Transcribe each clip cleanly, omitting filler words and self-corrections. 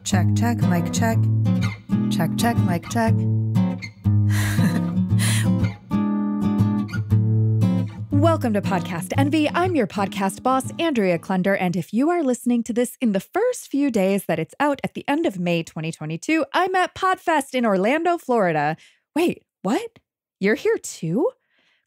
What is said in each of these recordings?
Check, check, mic check. Check, check, mic check. Welcome to Podast Envy. I'm your podcast boss, Andrea Klunder, and if you are listening to this in the first few days that it's out at the end of May 2022, I'm at Podfest in Orlando, Florida. Wait, what? You're here too?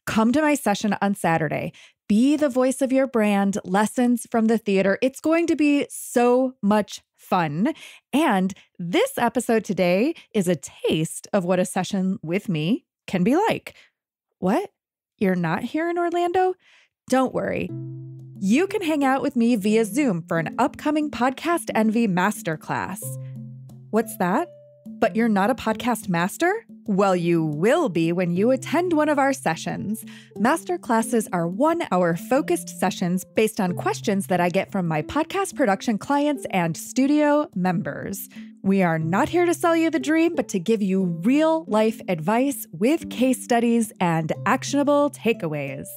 Come to my session on Saturday. Be the voice of your brand, lessons from the theater. It's going to be so much fun. And this episode today is a taste of what a session with me can be like. What? You're not here in Orlando? Don't worry. You can hang out with me via Zoom for an upcoming Podast Envy Masterclass. What's that? But you're not a podcast master? Well, you will be when you attend one of our sessions. Masterclasses are 1-hour focused sessions based on questions that I get from my podcast production clients and studio members. We are not here to sell you the dream, but to give you real-life advice with case studies and actionable takeaways.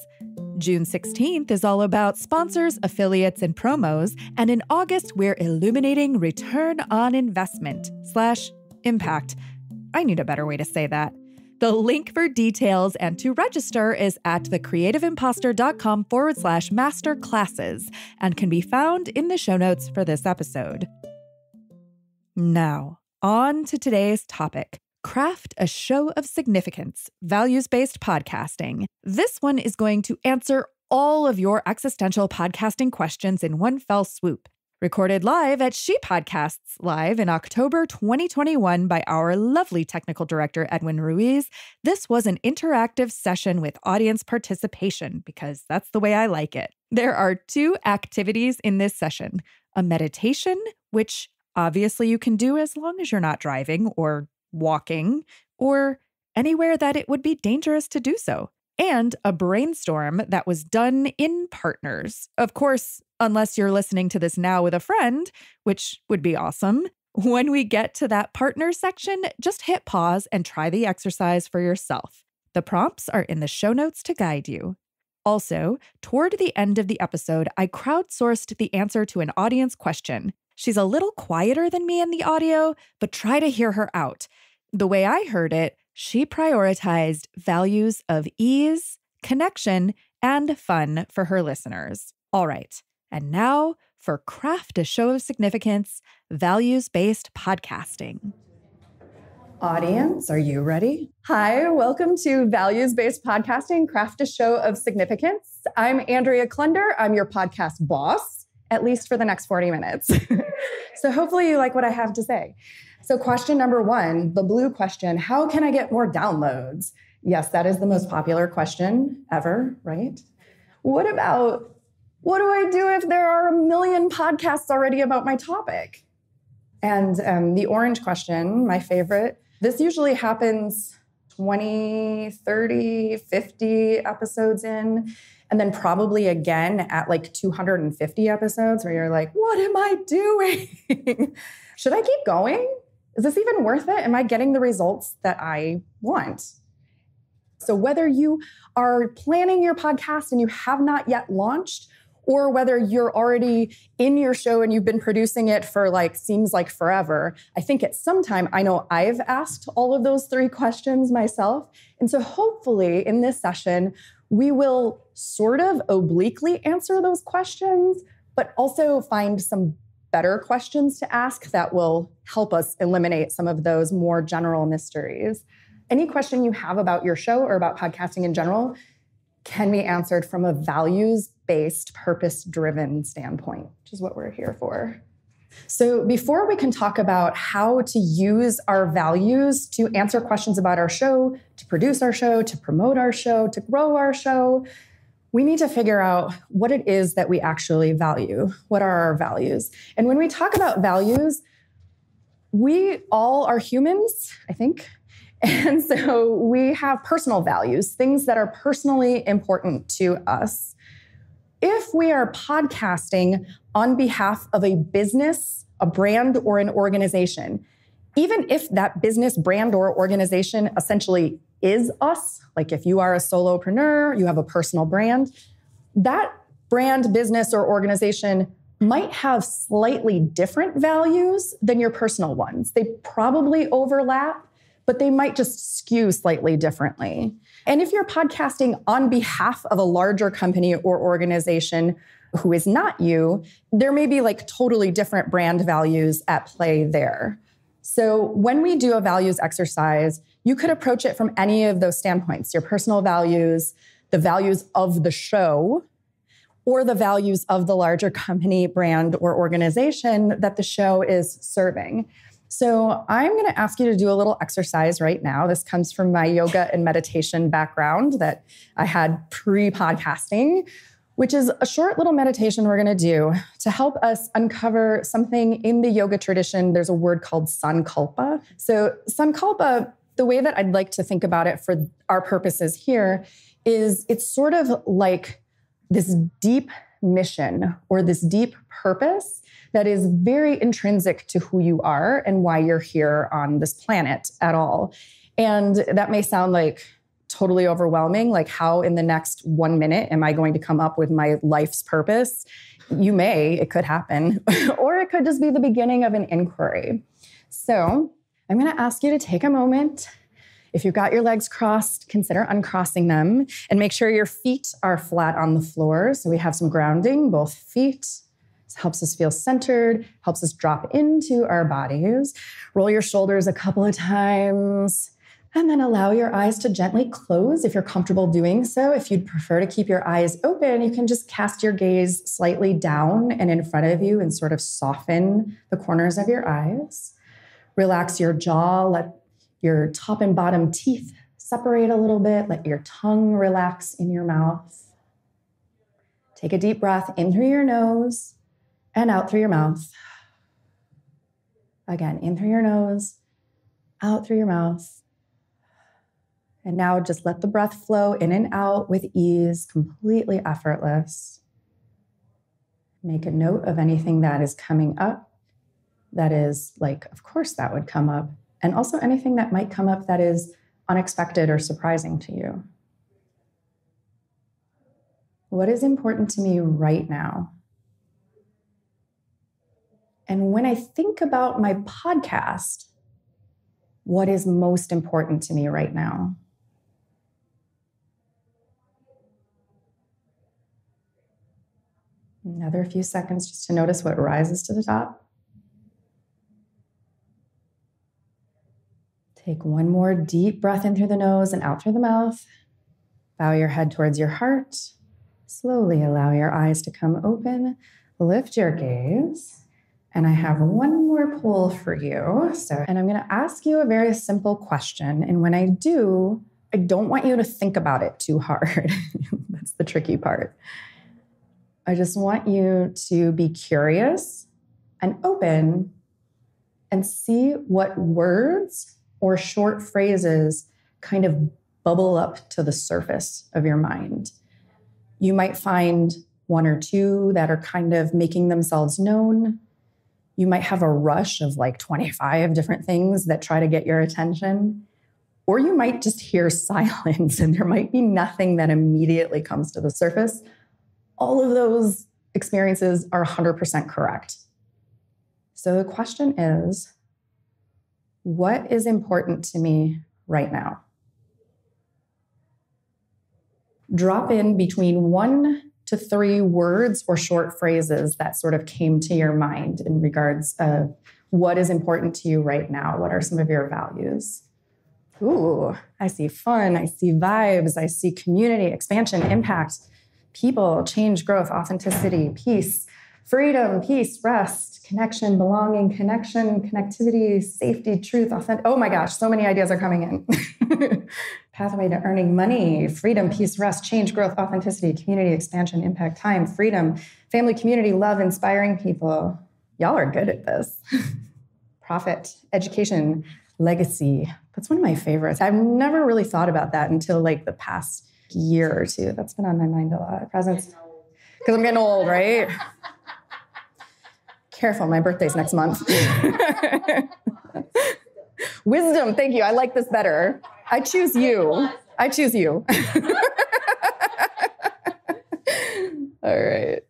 June 16th is all about sponsors, affiliates, and promos, and in August, we're illuminating return on investment/impact. I need a better way to say that. The link for details and to register is at thecreativeimposter.com/masterclasses and can be found in the show notes for this episode. Now, on to today's topic. Craft a show of significance, values-based podcasting. This one is going to answer all of your existential podcasting questions in one fell swoop. Recorded live at She Podcasts Live in October 2021 by our lovely technical director, Edwin Ruiz, this was an interactive session with audience participation because that's the way I like it. There are 2 activities in this session, a meditation, which obviously you can do as long as you're not driving or walking or anywhere that it would be dangerous to do so, and a brainstorm that was done in partners. Of course, unless you're listening to this now with a friend, which would be awesome. When we get to that partner section, just hit pause and try the exercise for yourself. The prompts are in the show notes to guide you. Also, toward the end of the episode, I crowdsourced the answer to an audience question. She's a little quieter than me in the audio, but try to hear her out. The way I heard it, she prioritized values of ease, connection, and fun for her listeners. All right. And now for Craft a Show of Significance, values-based podcasting. Audience, are you ready? Hi, welcome to Values-Based Podcasting, Craft a Show of Significance. I'm Andrea Klunder. I'm your podcast boss, at least for the next 40 minutes. So hopefully you like what I have to say. So question number 1, the blue question, how can I get more downloads? Yes, that is the most popular question ever, right? What do I do if there are a million podcasts already about my topic? And the orange question, my favorite, this usually happens 20, 30, 50 episodes in, and then probably again at like 250 episodes where you're like, what am I doing? Should I keep going? Is this even worth it? Am I getting the results that I want? So whether you are planning your podcast and you have not yet launched, or whether you're already in your show and you've been producing it for seems like forever, I think at some time, I know I've asked all of those 3 questions myself. And so hopefully in this session, we will sort of obliquely answer those questions, but also find some better questions to ask that will help us eliminate some of those more general mysteries. Any question you have about your show or about podcasting in general can be answered from a values-based, purpose-driven standpoint, which is what we're here for. So before we can talk about how to use our values to answer questions about our show, to produce our show, to promote our show, to grow our show, we need to figure out what it is that we actually value. What are our values? And when we talk about values, we all are humans, I think. And so we have personal values, things that are personally important to us. If we are podcasting on behalf of a business, a brand, or an organization, even if that business, brand, or organization essentially is us, like if you are a solopreneur, you have a personal brand, that brand, business, or organization might have slightly different values than your personal ones. They probably overlap, but they might just skew slightly differently. And if you're podcasting on behalf of a larger company or organization who is not you, there may be like totally different brand values at play there. So when we do a values exercise, you could approach it from any of those standpoints, your personal values, the values of the show, or the values of the larger company, brand, or organization that the show is serving. So I'm going to ask you to do a little exercise right now. This comes from my yoga and meditation background that I had pre-podcasting, which is a short little meditation we're going to do to help us uncover something in the yoga tradition. There's a word called sankalpa. So sankalpa, the way that I'd like to think about it for our purposes here is it's sort of like this deep mission or this deep purpose that is very intrinsic to who you are and why you're here on this planet at all. And that may sound like totally overwhelming, like how in the next 1 minute am I going to come up with my life's purpose? You may, it could happen, or it could just be the beginning of an inquiry. So I'm going to ask you to take a moment. If you've got your legs crossed, consider uncrossing them and make sure your feet are flat on the floor. So we have some grounding, both feet. This helps us feel centered, helps us drop into our bodies. Roll your shoulders a couple of times, and then allow your eyes to gently close if you're comfortable doing so. If you'd prefer to keep your eyes open, you can just cast your gaze slightly down and in front of you and sort of soften the corners of your eyes. Relax your jaw, let your top and bottom teeth separate a little bit. Let your tongue relax in your mouth. Take a deep breath in through your nose and out through your mouth. Again, in through your nose, out through your mouth. And now just let the breath flow in and out with ease, completely effortless. Make a note of anything that is coming up. That is like, of course that would come up. And also anything that might come up that is unexpected or surprising to you. What is important to me right now? And when I think about my podcast, what is most important to me right now? Another few seconds just to notice what rises to the top. Take one more deep breath in through the nose and out through the mouth. Bow your head towards your heart. Slowly allow your eyes to come open. Lift your gaze. And I have one more poll for you. And I'm going to ask you a very simple question. And when I do, I don't want you to think about it too hard. That's the tricky part. I just want you to be curious and open and see what words or short phrases kind of bubble up to the surface of your mind. You might find one or two that are kind of making themselves known. You might have a rush of like 25 different things that try to get your attention. Or you might just hear silence and there might be nothing that immediately comes to the surface. All of those experiences are 100% correct. So the question is, what is important to me right now? Drop in between 1 to 3 words or short phrases that sort of came to your mind in regards of what is important to you right now. What are some of your values? Ooh, I see fun. I see vibes. I see community, expansion, impact, people, change, growth, authenticity, peace, freedom, peace, rest, connection, belonging, connection, connectivity, safety, truth, authentic. Oh my gosh, so many ideas are coming in. Pathway to earning money, freedom, peace, rest, change, growth, authenticity, community, expansion, impact, time, freedom, family, community, love, inspiring people. Y'all are good at this. Profit, education, legacy. That's one of my favorites. I've never really thought about that until like the past year or two. That's been on my mind a lot. Presents. Because I'm getting old, right? Careful, my birthday's next month. Wisdom, thank you. I like this better. I choose you. I choose you. All right.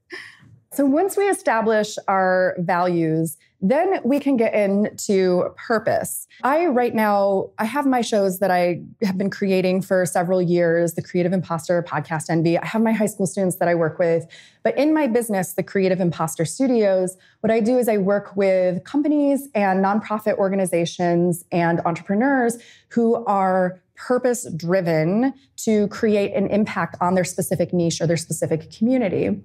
So once we establish our values, then we can get into purpose. Right now, I have my shows that I have been creating for several years, the Creative Imposter, Podast Envy. I have my high school students that I work with. But in my business, the Creative Imposter Studios, what I do is I work with companies and nonprofit organizations and entrepreneurs who are purpose-driven to create an impact on their specific niche or their specific community.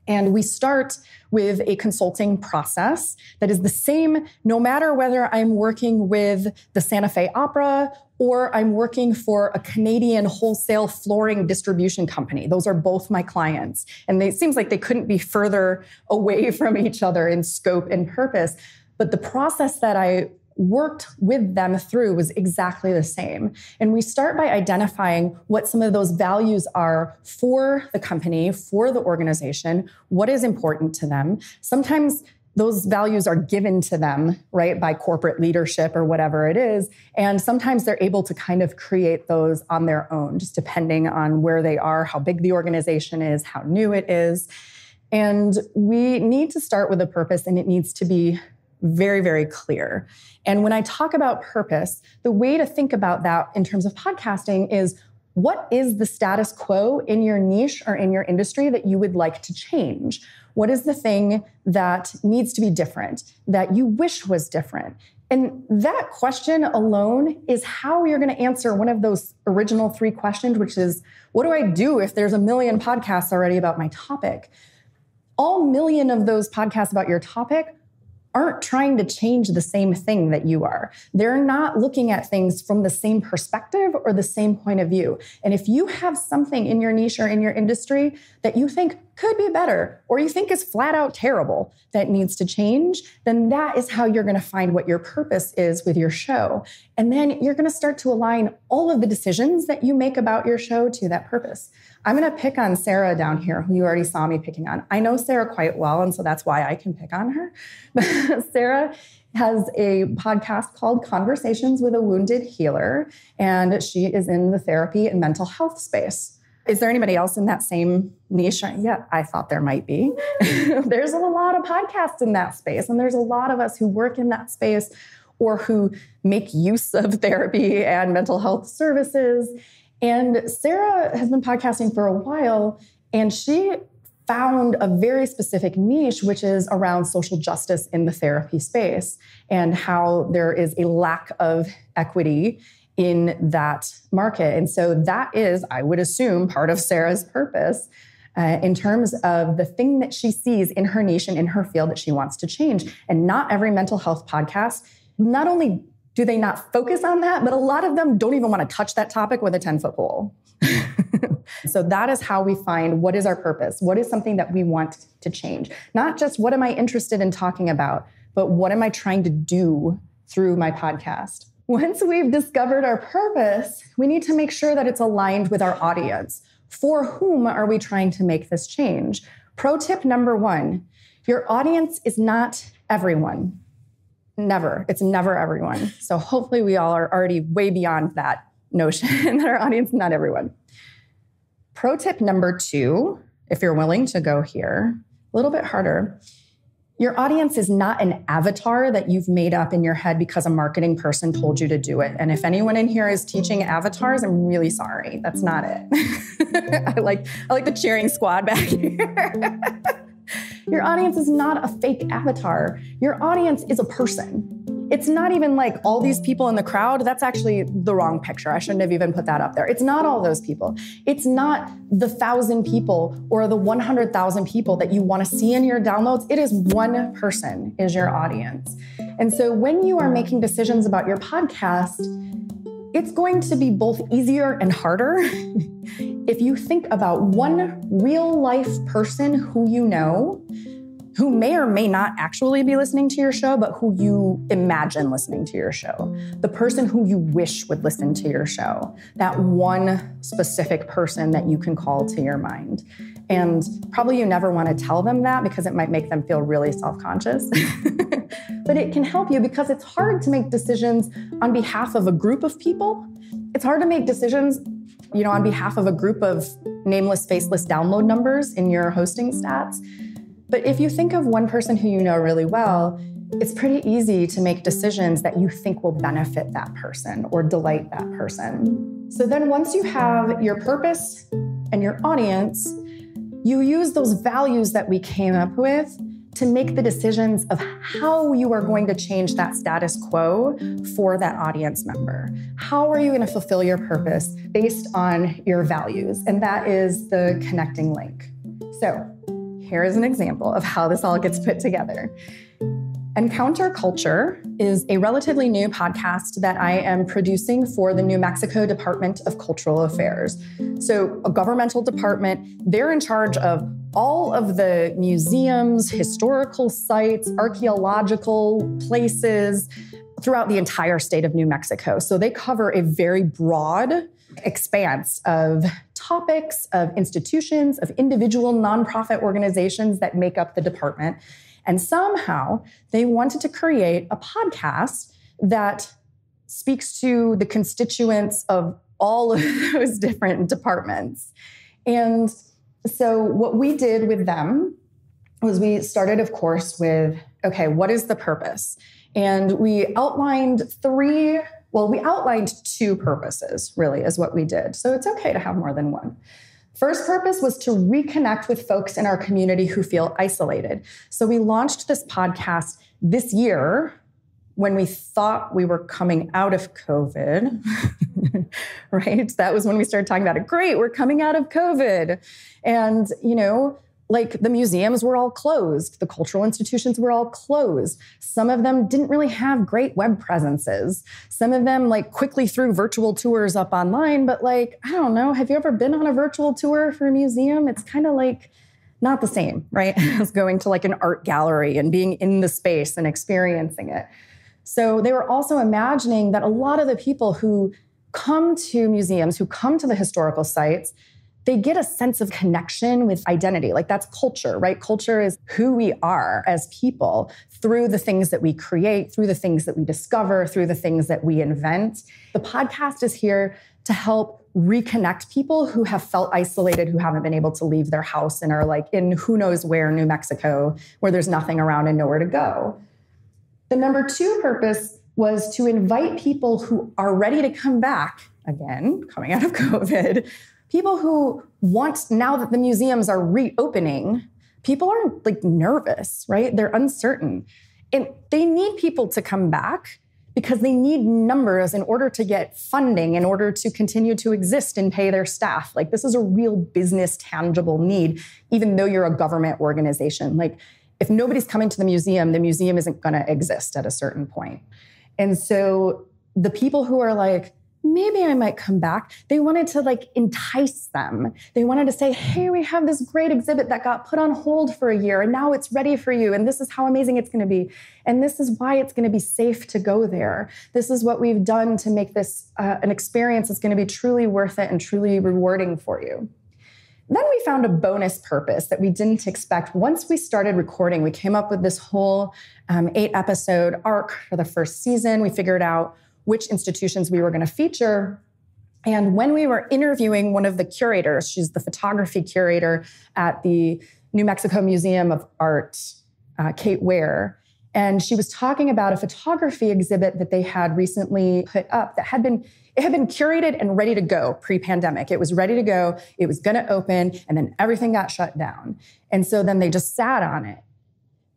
And we start with a consulting process that is the same no matter whether I'm working with the Santa Fe Opera or I'm working for a Canadian wholesale flooring distribution company. Those are both my clients. And it seems like they couldn't be further away from each other in scope and purpose. But the process that I worked with them through was exactly the same. And we start by identifying what some of those values are for the company, for the organization, what is important to them. Sometimes those values are given to them, right, by corporate leadership or whatever it is. And sometimes they're able to kind of create those on their own, just depending on where they are, how big the organization is, how new it is. And we need to start with a purpose, and it needs to be very, very clear. And when I talk about purpose, the way to think about that in terms of podcasting is, what is the status quo in your niche or in your industry that you would like to change? What is the thing that needs to be different, that you wish was different? And that question alone is how you're going to answer one of those original 3 questions, which is, what do I do if there's 1 million podcasts already about my topic? All 1 million of those podcasts about your topic aren't trying to change the same thing that you are. They're not looking at things from the same perspective or the same point of view. And if you have something in your niche or in your industry that you think could be better, or you think is flat out terrible that needs to change, then that is how you're going to find what your purpose is with your show. And then you're going to start to align all of the decisions that you make about your show to that purpose. I'm going to pick on Sarah down here, who you already saw me picking on. I know Sarah quite well, and so that's why I can pick on her. But Sarah has a podcast called Conversations with a Wounded Healer, and she is in the therapy and mental health space. Is there anybody else in that same niche? Yeah, I thought there might be. There's a lot of podcasts in that space, and there's a lot of us who work in that space or who make use of therapy and mental health services. And Sarah has been podcasting for a while, and she found a very specific niche, which is around social justice in the therapy space and how there is a lack of equity in that market. And so that is, I would assume, part of Sarah's purpose in terms of the thing that she sees in her niche and in her field that she wants to change. And not every mental health podcast, not only do they not focus on that, but a lot of them don't even want to touch that topic with a 10-foot pole. So that is how we find what is our purpose, what is something that we want to change. Not just what am I interested in talking about, but what am I trying to do through my podcast. Once we've discovered our purpose, we need to make sure that it's aligned with our audience. For whom are we trying to make this change? Pro tip number 1, your audience is not everyone. Never. It's never everyone. So hopefully we all are already way beyond that notion that our audience is not everyone. Pro tip number 2, if you're willing to go here, a little bit harder. Your audience is not an avatar that you've made up in your head because a marketing person told you to do it. And if anyone in here is teaching avatars, I'm really sorry. That's not it. I like the cheering squad back here. Your audience is not a fake avatar. Your audience is a person. It's not even like all these people in the crowd. That's actually the wrong picture. I shouldn't have even put that up there. It's not all those people. It's not the 1,000 people or the 100,000 people that you want to see in your downloads. It is one person is your audience. And so when you are making decisions about your podcast, it's going to be both easier and harder if you think about one real life person who you know, who may or may not actually be listening to your show, but who you imagine listening to your show. The person who you wish would listen to your show. That one specific person that you can call to your mind. And probably you never want to tell them that because it might make them feel really self-conscious. But it can help you because it's hard to make decisions on behalf of a group of people. It's hard to make decisions, on behalf of a group of nameless, faceless download numbers in your hosting stats. But if you think of one person who you know really well, it's pretty easy to make decisions that you think will benefit that person or delight that person. So then once you have your purpose and your audience, you use those values that we came up with to make the decisions of how you are going to change that status quo for that audience member. How are you going to fulfill your purpose based on your values? And that is the connecting link. So here is an example of how this all gets put together. Encounter Culture is a relatively new podcast that I am producing for the New Mexico Department of Cultural Affairs. So a governmental department, they're in charge of all of the museums, historical sites, archaeological places throughout the entire state of New Mexico. So they cover a very broad expanse of topics, of institutions, of individual nonprofit organizations that make up the department. And somehow they wanted to create a podcast that speaks to the constituents of all of those different departments. And so what we did with them was we started, of course, with, okay, what is the purpose? And we outlined two purposes, really, is what we did. So it's okay to have more than one. First purpose was to reconnect with folks in our community who feel isolated. So we launched this podcast this year when we thought we were coming out of COVID, right? That was when we started talking about it. Great, we're coming out of COVID. And, like the museums were all closed. The cultural institutions were all closed. Some of them didn't really have great web presences. Some of them quickly threw virtual tours up online, but I don't know, have you ever been on a virtual tour for a museum? It's kind of not the same, right? As going to an art gallery and being in the space and experiencing it. So they were also imagining that a lot of the people who come to museums, who come to the historical sites, they get a sense of connection with identity. That's culture, right? Culture is who we are as people through the things that we create, through the things that we discover, through the things that we invent. The podcast is here to help reconnect people who have felt isolated, who haven't been able to leave their house and are in who knows where, New Mexico, where there's nothing around and nowhere to go. The number two purpose was to invite people who are ready to come back, again, coming out of COVID, people who want, now that the museums are reopening, people are nervous, right? They're uncertain. And they need people to come back because they need numbers in order to get funding, in order to continue to exist and pay their staff. This is a real business, tangible need, even though you're a government organization. If nobody's coming to the museum isn't going to exist at a certain point. And so the people who are maybe I might come back, they wanted to entice them. They wanted to say, hey, we have this great exhibit that got put on hold for a year and now it's ready for you. And this is how amazing it's going to be. And this is why it's going to be safe to go there. This is what we've done to make this an experience that's going to be truly worth it and truly rewarding for you. Then we found a bonus purpose that we didn't expect. Once we started recording, we came up with this whole 8-episode arc for the first season. We figured out which institutions we were going to feature. And when we were interviewing one of the curators, she's the photography curator at the New Mexico Museum of Art, Kate Ware, and she was talking about a photography exhibit that they had recently put up that had been curated and ready to go pre-pandemic. It was ready to go. It was going to open, and then everything got shut down. And so then they just sat on it.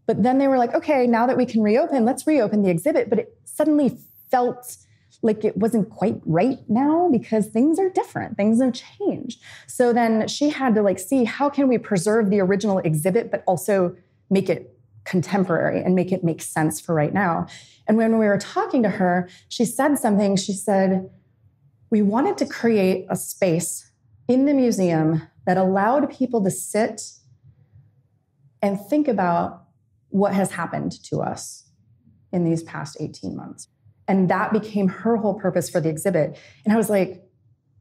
But then they were like, okay, now that we can reopen, let's reopen the exhibit. But it suddenly felt like it wasn't quite right now because things are different. Things have changed. So then she had to see how can we preserve the original exhibit, but also make it contemporary and make it make sense for right now. And when we were talking to her, she said something. She said, we wanted to create a space in the museum that allowed people to sit and think about what has happened to us in these past 18 months. And that became her whole purpose for the exhibit. And I was like,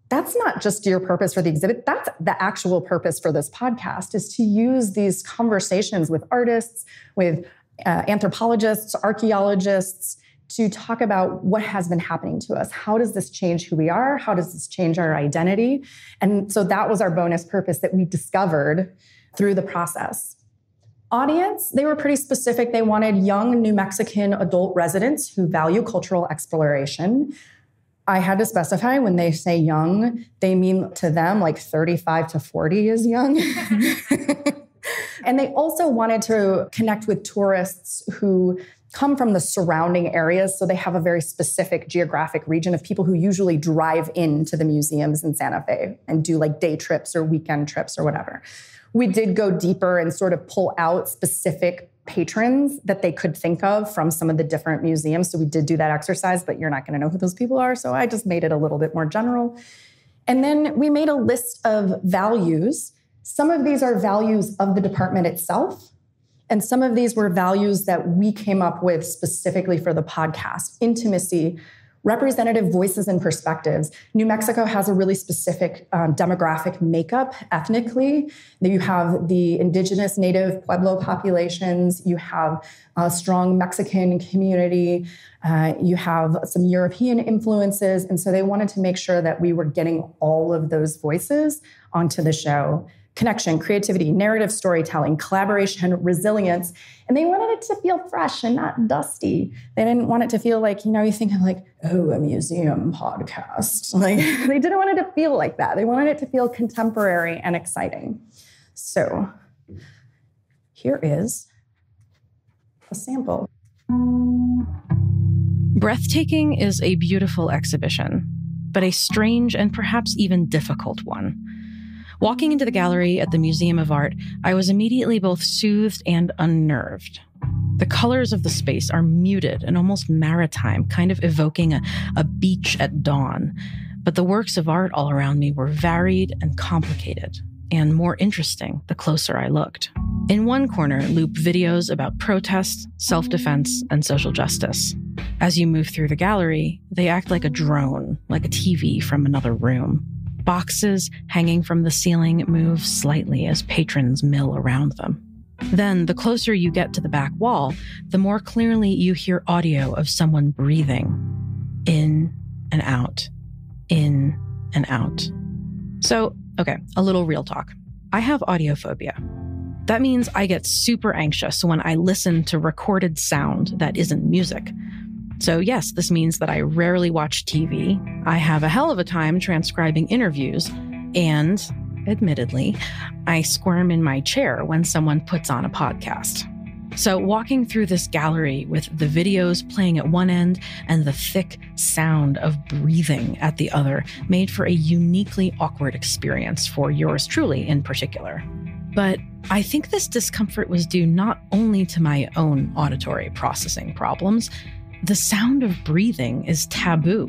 that's not just your purpose for the exhibit. That's the actual purpose for this podcast, is to use these conversations with artists, with anthropologists, archaeologists, to talk about what has been happening to us. How does this change who we are? How does this change our identity? And so that was our bonus purpose that we discovered through the process. Audience, they were pretty specific. They wanted young New Mexican adult residents who value cultural exploration. I had to specify when they say young, they mean to them like 35 to 40 is young. And they also wanted to connect with tourists who come from the surrounding areas. So they have a very specific geographic region of people who usually drive into the museums in Santa Fe and do like day trips or weekend trips or whatever. We did go deeper and sort of pull out specific patrons that they could think of from some of the different museums. So we did do that exercise, but you're not going to know who those people are. So I just made it a little bit more general. And then we made a list of values. Some of these are values of the department itself. And some of these were values that we came up with specifically for the podcast: intimacy, representative voices and perspectives. New Mexico has a really specific demographic makeup ethnically. You have the indigenous native Pueblo populations. You have a strong Mexican community. You have some European influences. And so they wanted to make sure that we were getting all of those voices onto the show. Connection, creativity, narrative storytelling, collaboration, resilience. And they wanted it to feel fresh and not dusty. They didn't want it to feel like, you think of like, oh, a museum podcast. Like, they didn't want it to feel like that. They wanted it to feel contemporary and exciting. So here is a sample. Breathtaking is a beautiful exhibition, but a strange and perhaps even difficult one. Walking into the gallery at the Museum of Art, I was immediately both soothed and unnerved. The colors of the space are muted and almost maritime, kind of evoking a beach at dawn. But the works of art all around me were varied and complicated, and more interesting the closer I looked. In one corner loop videos about protest, self-defense, and social justice. As you move through the gallery, they act like a drone, like a TV from another room. Boxes hanging from the ceiling move slightly as patrons mill around them. Then, the closer you get to the back wall, the more clearly you hear audio of someone breathing. In and out. In and out. So, okay, a little real talk. I have audiophobia. That means I get super anxious when I listen to recorded sound that isn't music. So yes, this means that I rarely watch TV. I have a hell of a time transcribing interviews, and admittedly, I squirm in my chair when someone puts on a podcast. So walking through this gallery with the videos playing at one end and the thick sound of breathing at the other made for a uniquely awkward experience for yours truly in particular. But I think this discomfort was due not only to my own auditory processing problems. The sound of breathing is taboo.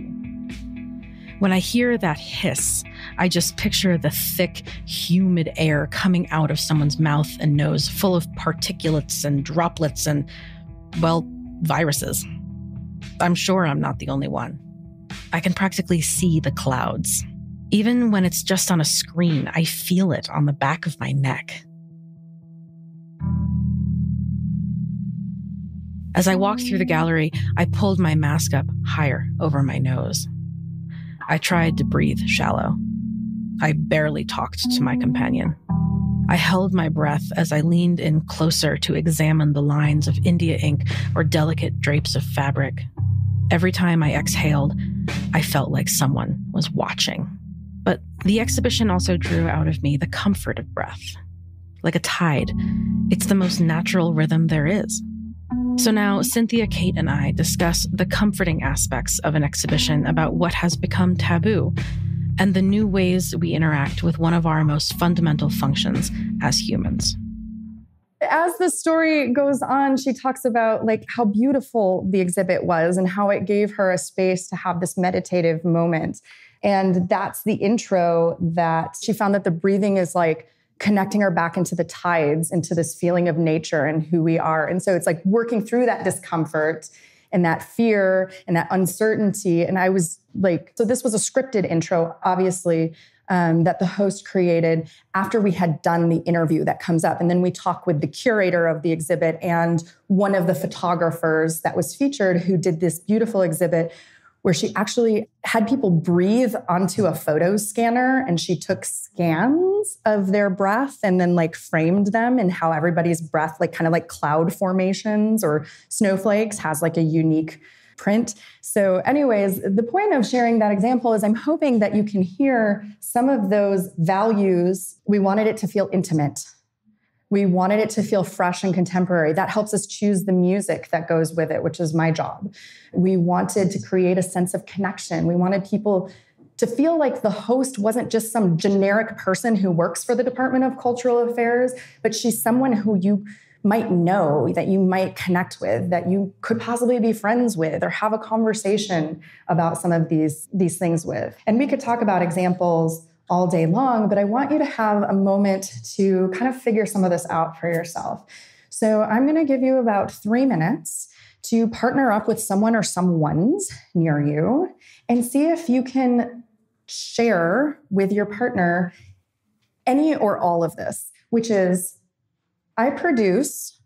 When I hear that hiss, I just picture the thick, humid air coming out of someone's mouth and nose full of particulates and droplets and, well, viruses. I'm sure I'm not the only one. I can practically see the clouds. Even when it's just on a screen, I feel it on the back of my neck. As I walked through the gallery, I pulled my mask up higher over my nose. I tried to breathe shallow. I barely talked to my companion. I held my breath as I leaned in closer to examine the lines of India ink or delicate drapes of fabric. Every time I exhaled, I felt like someone was watching. But the exhibition also drew out of me the comfort of breath. Like a tide, it's the most natural rhythm there is. So now Cynthia, Kate, and I discuss the comforting aspects of an exhibition about what has become taboo and the new ways we interact with one of our most fundamental functions as humans. As the story goes on, she talks about like how beautiful the exhibit was and how it gave her a space to have this meditative moment. And that's the intro that she found that the breathing is like connecting her back into the tides, into this feeling of nature and who we are. And so it's like working through that discomfort and that fear and that uncertainty. And I was like, so this was a scripted intro, obviously, that the host created after we had done the interview that comes up. And then we talk with the curator of the exhibit and one of the photographers that was featured who did this beautiful exhibit where she actually had people breathe onto a photo scanner, and she took scans of their breath and then like framed them and how everybody's breath, like kind of like cloud formations or snowflakes, has like a unique print. So anyways, the point of sharing that example is I'm hoping that you can hear some of those values. We wanted it to feel intimate. We wanted it to feel fresh and contemporary. That helps us choose the music that goes with it, which is my job. We wanted to create a sense of connection. We wanted people to feel like the host wasn't just some generic person who works for the Department of Cultural Affairs, but she's someone who you might know, that you might connect with, that you could possibly be friends with or have a conversation about some of these things with. And we could talk about examples all day long, but I want you to have a moment to kind of figure some of this out for yourself. So I'm going to give you about 3 minutes to partner up with someone or someones near you and see if you can share with your partner any or all of this, which is, I produce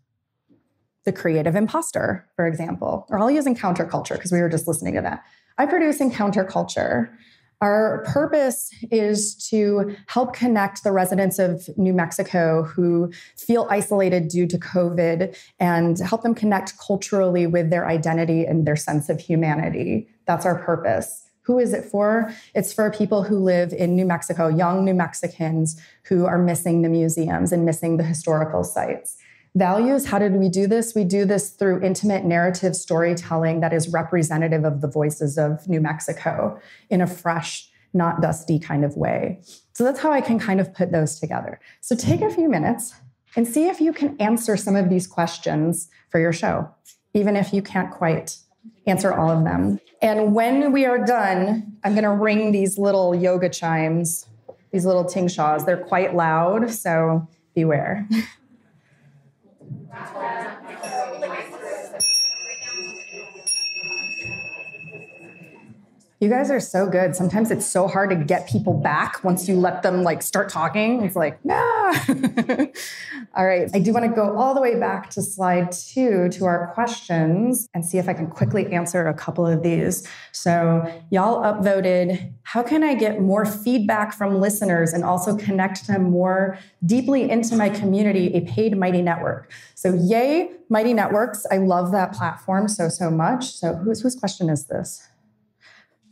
the creative imposter, for example, or I'll use encounter culture because we were just listening to that. I produce encounter culture. Our purpose is to help connect the residents of New Mexico who feel isolated due to COVID and help them connect culturally with their identity and their sense of humanity. That's our purpose. Who is it for? It's for people who live in New Mexico, young New Mexicans who are missing the museums and missing the historical sites. Values, how did we do this? We do this through intimate narrative storytelling that is representative of the voices of New Mexico in a fresh, not dusty kind of way. So that's how I can kind of put those together. So take a few minutes and see if you can answer some of these questions for your show, even if you can't quite answer all of them. And when we are done, I'm going to ring these little yoga chimes, these little tingshaws. They're quite loud, so beware. You guys are so good. Sometimes it's so hard to get people back once you let them like start talking. It's like, nah. All right. I do want to go all the way back to slide 2 to our questions and see if I can quickly answer a couple of these. So y'all upvoted, how can I get more feedback from listeners and also connect them more deeply into my community, a paid Mighty Network? So yay, Mighty Networks. I love that platform so much. So whose question is this?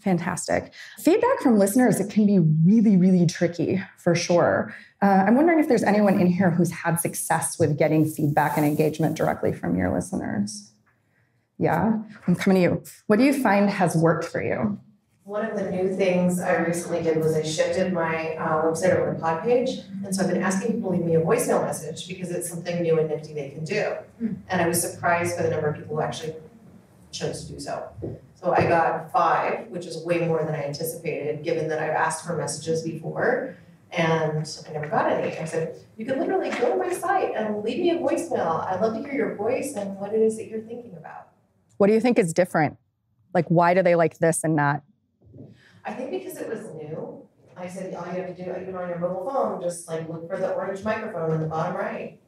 Fantastic. Feedback from listeners, it can be really, really tricky for sure. I'm wondering if there's anyone in here who's had success with getting feedback and engagement directly from your listeners. Yeah, I'm coming to you. What do you find has worked for you? One of the new things I recently did was I shifted my website over to Pod page. And so I've been asking people to leave me a voicemail message because it's something new and nifty they can do. And I was surprised by the number of people who actually chose to do so. So I got 5, which is way more than I anticipated, given that I've asked for messages before, and I never got any. I said, you can literally go to my site and leave me a voicemail. I'd love to hear your voice and what it is that you're thinking about. What do you think is different? Like, why do they like this and not? I think because it was new. I said, all you have to do, even on your mobile phone, just like look for the orange microphone in the bottom right.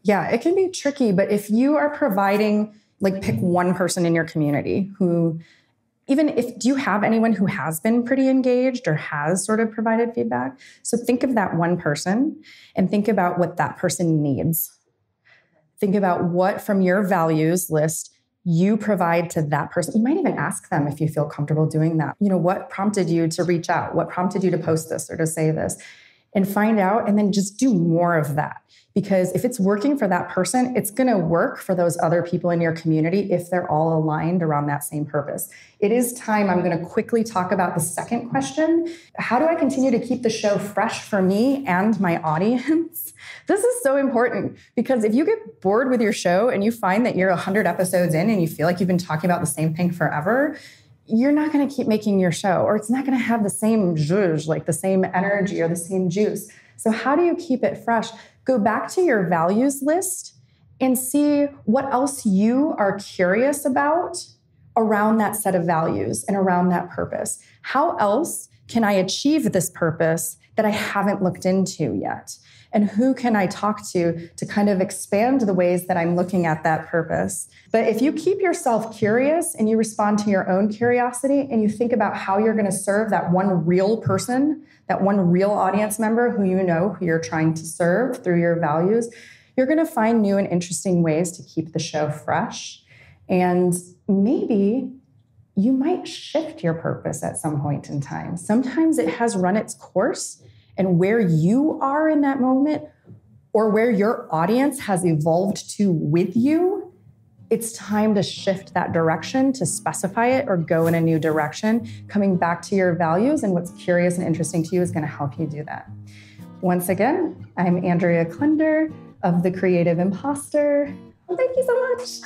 Yeah, it can be tricky, but if you are providing, like pick one person in your community who, do you have anyone who has been pretty engaged or has sort of provided feedback? So think of that one person and think about what that person needs. Think about what from your values list you provide to that person. You might even ask them if you feel comfortable doing that. What prompted you to reach out? What prompted you to post this or to say this? And find out, and then just do more of that. Because if it's working for that person, it's going to work for those other people in your community if they're all aligned around that same purpose. It is time. I'm going to quickly talk about the second question. How do I continue to keep the show fresh for me and my audience? This is so important because if you get bored with your show and you find that you're 100 episodes in and you feel like you've been talking about the same thing forever, you're not going to keep making your show, or it's not going to have the same zhuzh, like the same energy or the same juice. So how do you keep it fresh? Go back to your values list and see what else you are curious about around that set of values and around that purpose. How else can I achieve this purpose that I haven't looked into yet? And who can I talk to kind of expand the ways that I'm looking at that purpose? But if you keep yourself curious and you respond to your own curiosity and you think about how you're going to serve that one real person, that one real audience member who you know, who you're trying to serve through your values, you're going to find new and interesting ways to keep the show fresh. And maybe you might shift your purpose at some point in time. Sometimes it has run its course, and where you are in that moment or where your audience has evolved to with you, it's time to shift that direction, to specify it or go in a new direction. Coming back to your values and what's curious and interesting to you is going to help you do that. Once again, I'm Andrea Klunder of The Creative Imposter. Well, thank you so much.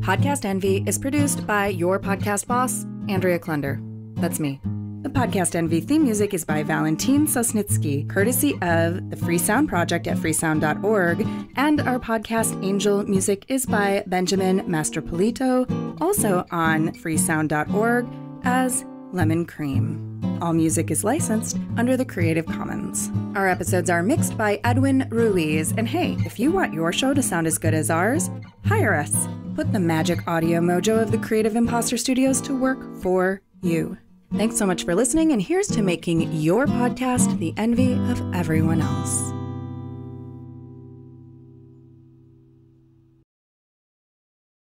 Podcast Envy is produced by your podcast boss, Andrea Klunder. That's me. The Podcast Envy theme music is by Valentin Sosnitsky, courtesy of the Free Sound Project at freesound.org, and our podcast Angel music is by Benjamin Mastropolito, also on freesound.org as Lemon Cream. All music is licensed under the Creative Commons. Our episodes are mixed by Edwin Ruiz, and hey, if you want your show to sound as good as ours, hire us. Put the magic audio mojo of the Creative Imposter Studios to work for you. Thanks so much for listening, and here's to making your podcast the envy of everyone else.